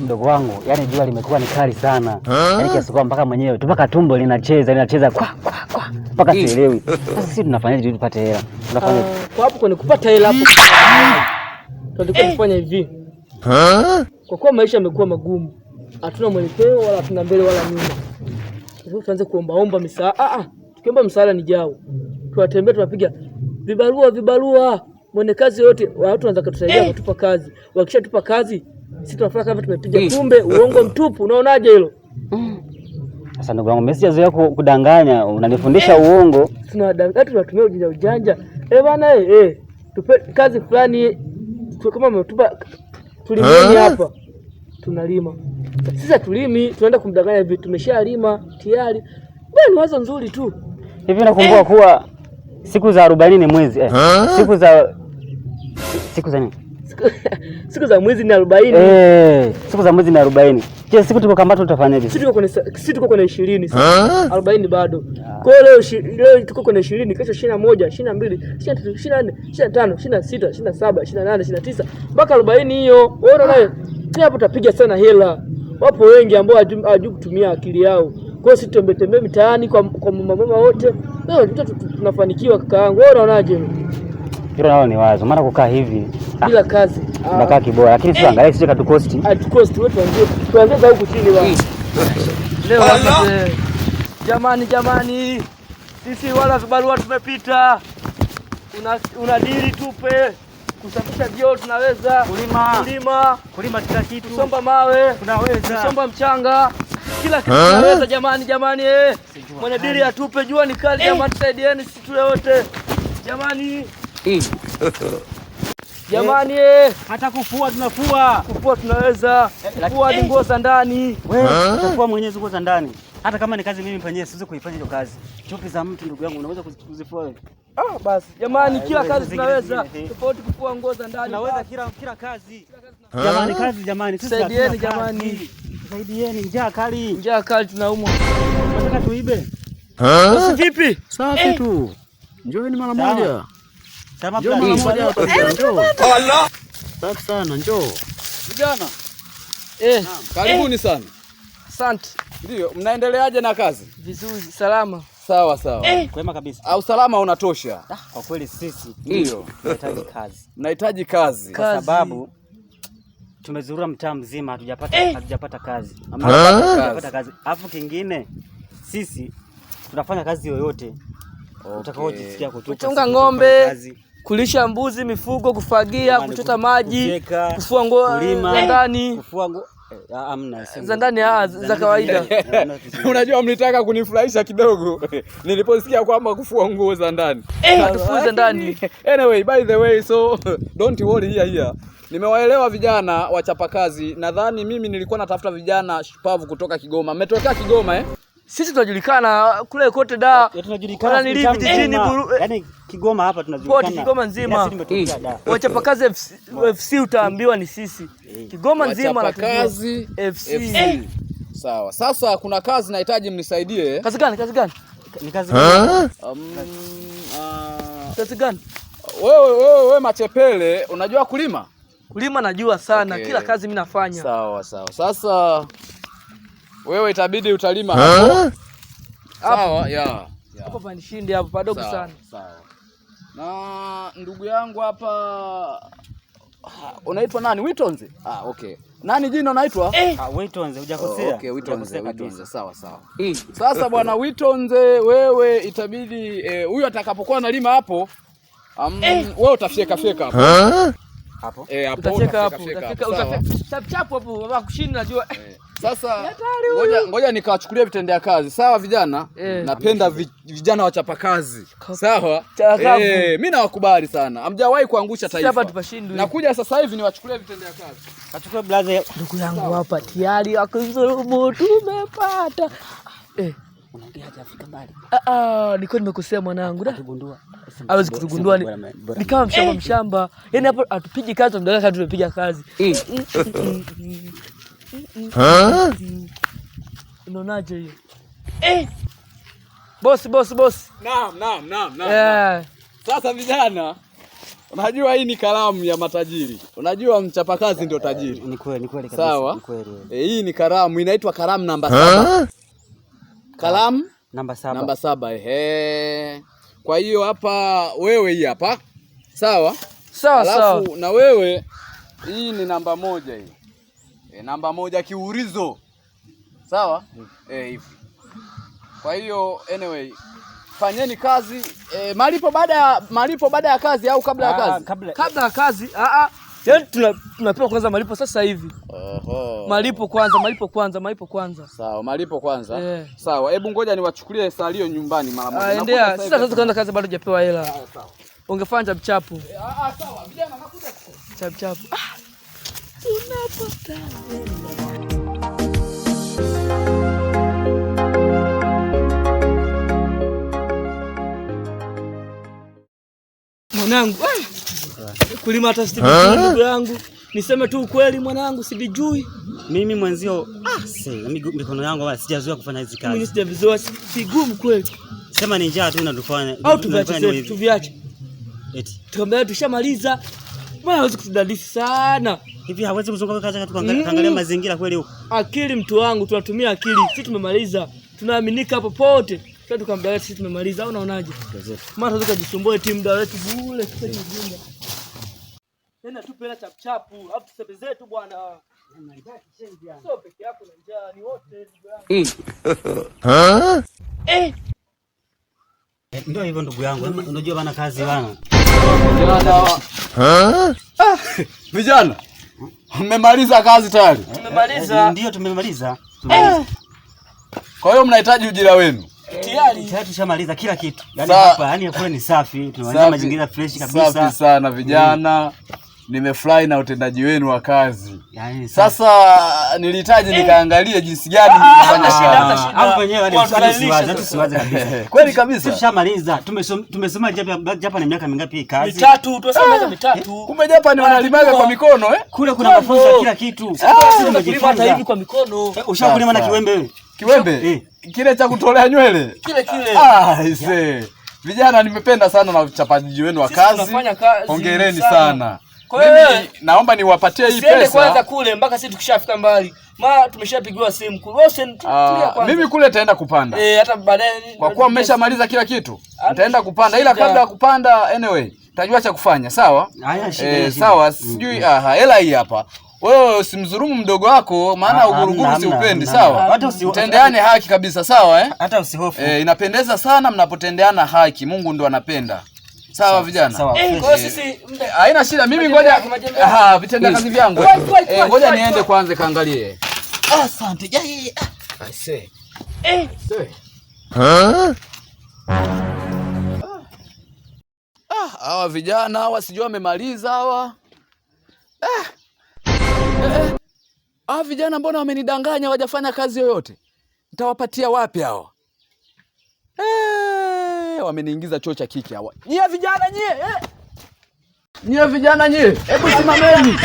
Mdogo wangu, yani jua limekuwa ni kali sana. Yaani kiasi kwamba mpaka mwenyewe tu mpaka tumbo linacheza kwa mpaka sielewi. Sasa sisi tunafanyaje ili tupate hela? Tunafanya kwa hapo kwenye kupata hela hapo. Tunataka kufanya hivi. Kwa kuwa maisha yamekuwa magumu. Hatuna mwelekeo wala hatuna mbele wala nyuma. Sasa tuanze kuomba misaada. Tukiomba msaada ni jao. Tuwatembea tunapiga vibarua. Mwenye kazi yote watu wanaanza kutusaidia kutupa kazi. Wakishatupa kazi sisi tunafanya kama tumepiga, kumbe uongo mtupu. Unaonaje hilo? Sasa ndugu wangu, mimi sijazoea kudanganya, unanifundisha uongo. Tunadanganya, tunatumia ujanja. Bwana tupe kazi fulani, kama umetupa tulimeni hapa. Tunalima. Sisi tulimi, tunaenda kumdanganya vitu tumeshalima tayari. Bwana ni wazo nzuri tu. Hivi nakumbuka kuwa siku za 40 ni mwezi. Siku za nini? Siku za mwezi ni 40. Siku za mwezi ni 40. Je, siku tuko kama tutafanyaje? Sisi tuko kwenye 20 sasa. 40 bado. Kwa hiyo leo tuko kwenye 20, kesho 21, 22, 23, 24, 25, 26, 27, 28, 29 mpaka 40 hiyo. Wewe unaona hapo tutapiga sana hela. Wapo wengi ambao hawajui kutumia akili yao. Kwa hiyo sisi tembee mitaani kwa mama wote. Leo tunafanikiwa kaka yangu. Wewe unaonaje? Hilo nalo ni wazo. Maana kukaa hivi bila kazi tunakaa kibora, lakini sio angalia sisi katukosti. Atukosti wewe tuanze huko chini bwana. Leo hapa jamani. Sisi wala vibarua tumepita. Una dili tupe. Kusafisha vyoo tunaweza. Kulima kila kitu. Kusomba mawe tunaweza. Kusomba mchanga. Kila kitu tunaweza jamani. Mwenye dili atupe, jua ni kali jamani, tusaidieni sisi tule wote. Jamani. Jamani hata kufua tunafua. Kufua tunaweza. Kufua ni nguo za ndani. Wewe utafua mwenyewe nguo za ndani. Hata kama ni kazi mimi mfanyie, siwezi kuifanya hiyo kazi. Chupi za mtu ndugu yangu unaweza kuzifua wewe? Basi jamani, kila kazi tunaweza. Tofauti kufua nguo za ndani. Tunaweza kila kazi. Jamani, saidieni jamani. Saidieni, njaa kali tunaumwa. Nataka tuibe. Sasa vipi? Safi tu. Njooni mara moja. Sama njoo mara moja hapa. Njoo. Allah. Safi sana, njoo. Vijana. Karibuni sana. Asante. Ndio, mnaendeleaje na kazi? Vizuri, salama. Sawa. Kwema kabisa. Au salama unatosha? Kwa kweli sisi ndio tunahitaji kazi. Mnahitaji kazi kwa sababu tumezurura mtaa mzima hatujapata kazi. Hatujapata kazi. Alafu kingine sisi tunafanya kazi yoyote. Utakaojisikia kutupa. Kuchunga ng'ombe, kulisha mbuzi, mifugo, kufagia, kuchota maji, kufua nguo za ndani. Kufua nguo amna za ndani za kawaida. Unajua mlitaka kunifurahisha kidogo niliposikia kwamba kufua nguo za ndani. Kufua za ndani. Anyway, by the way, so don't worry here. Nimewaelewa vijana wachapakazi. Nadhani mimi nilikuwa natafuta vijana shupavu kutoka Kigoma. Mmetokea Kigoma Sisi tunajulikana kule kote da. Tunajulikana nilipi vijijini yaani Kigoma hapa tunajulikana. Kigoma nzima. Wachapakazi FC utaambiwa ni sisi. Kigoma nzima wachapakazi FC. Sawa. Sasa kuna kazi nahitaji mnisaidie. Kazi gani? Ni kazi gani? Kazi gani? Wewe Machepele, unajua kulima? Kulima najua sana. Okay. Kila kazi mimi nafanya. Sawa. Sasa wewe itabidi utalima hapo. Sawa, hapo panishinde hapo padogo sana. Sawa. Na ndugu yangu hapa unaitwa nani? Witonze? Okay. Nani jina unaitwa? Witonze, hujakosea. Okay, Witonze. Sawa. Sasa bwana Witonze, wewe itabidi huyu atakapokuwa analima hapo, wewe utafyeka hapo. Hapo utafyeka hapo. Chap hapo baba kushinda najua. Sasa ngoja nikawachukulia vitendea kazi. Sawa vijana? Napenda vijana wachapa kazi. Sawa? Mimi nawakubali sana. Hamjawahi kuangusha taifa. Nakuja sasa hivi niwachukulie vitendea kazi. Kachukua blaza ndugu yangu hapa tayari akizulumu tumepata. Unaongea hajafika mbali. Niko nimekosea mwanangu da. Hawezi kutugundua ni kama mshamba. Yaani hapo atupige kazi mdaka kama tumepiga kazi. Unaonaje hiyo? Boss. Naam. Sasa vijana, Unajua hii ni karamu ya matajiri. Unajua mchapakazi ndio tajiri. Ni kweli kabisa. Sawa? Ni kweli. Hii ni karamu, inaitwa karamu namba 7. Karamu namba 7. Namba 7. Ehe. Kwa hiyo hapa wewe hii hapa. Sawa? Sawa. Alafu na wewe hii ni namba 1 hii. Namba 1 kiurizo. Sawa? Hivi. Kwa hiyo anyway, fanyeni kazi. Malipo baada ya kazi au kabla ya kazi? Kabla ya kazi. Tunapewa kwanza malipo sasa hivi. Malipo kwanza. Sawa, malipo kwanza. Sawa, hebu ngoja niwachukulie salio nyumbani mara moja. Endea, sasa tuanze kuanza kazi bado hujapewa hela. Sawa. Ungefanya chapu. Sawa, vijana nakuja. Chapu. Tunapata mwanangu, kulima hata sivijui ndugu yangu. Niseme tu ukweli mwanangu, sivijui. Mimi mwenzio mikono yangu wala sijazoea kufanya hizi kazi. Mimi sijavizoea, vigumu kweli. Sema ni njaa tu inatufanya. Au tuviache. Eti. Tuambia tushamaliza. Mbona hawezi kutudadisi sana? Hivi hawezi kuzunguka kaza kaangalia mazingira kweli huko. Akili mtu wangu, tunatumia akili. Sisi tumemaliza. Tunaaminika popote. Sasa tukamwambia sisi tumemaliza au unaonaje? Maana tunaweza kujisumbua timu muda wetu bure sisi tujinga. Tena tupe hela chapu, alafu tusebezee tu bwana. Sio peke yako na njaa, ni wote ndugu yangu. Ndio hivyo ndugu yangu. Unajua bana kazi bana. Vijana. Mmemaliza kazi tayari? Tumemaliza. Ndio tumemaliza. Kwa hiyo mnahitaji ujira wenu. Tayari tushamaliza kila kitu. Yaani hapa yani kule ni safi, tunaweza mazingira fresh kabisa. Safi sana vijana. Nimefurahi na utendaji wenu wa kazi. Yaani sasa nilihitaji nikaangalie jinsi gani mnafanya kazi. Hapo wenyewe hadi tusiwaze kabisa. Kweli kabisa. Tushamaliza. Tumesoma Japan miaka mingapi kazi? Mitatu, tunasema mitatu. Kumbe Japan wanalimaga kwa mikono Kule kuna mafunzo kila kitu. Tunajifunza hata hivi kwa mikono. Ushakulima na kiwembe wewe? Kiwembe? Kile cha kutolea nywele? Kile. Vijana nimependa sana na uchapaji wenu wa kazi. Hongereni sana. Mimi naomba niwapatie hii pesa. Siende kwanza kule mpaka sisi tukishafika mbali. Maana tumeshapigiwa simu kule. Mimi kule nitaenda kupanda. Hata baadaye kwa kuwa mmeshamaliza kila kitu. Nitaenda kupanda ila kabla ya kupanda anyway, tutajua cha kufanya, sawa? Sawa, sijui hela hii hapa. Wewe usimdhulumu mdogo wako maana uguruguru siupendi, sawa? Tendeane haki kabisa, sawa Hata usihofu. Inapendeza sana mnapotendeana haki. Mungu ndo anapenda. Sawa vijana. Kwa hiyo sisi haina shida. Mimi ngoja vitendea kazi vyangu. Ngoja niende kwanza kaangalie. Asante. I say. Hawa vijana hawa sijui wamemaliza hawa. Hawa vijana mbona wamenidanganya hawajafanya kazi yoyote? Nitawapatia wapi hawa? Wameniingiza choo cha kike hawa. Nyie vijana nyie. Nyie vijana nyie. Hebu simameni.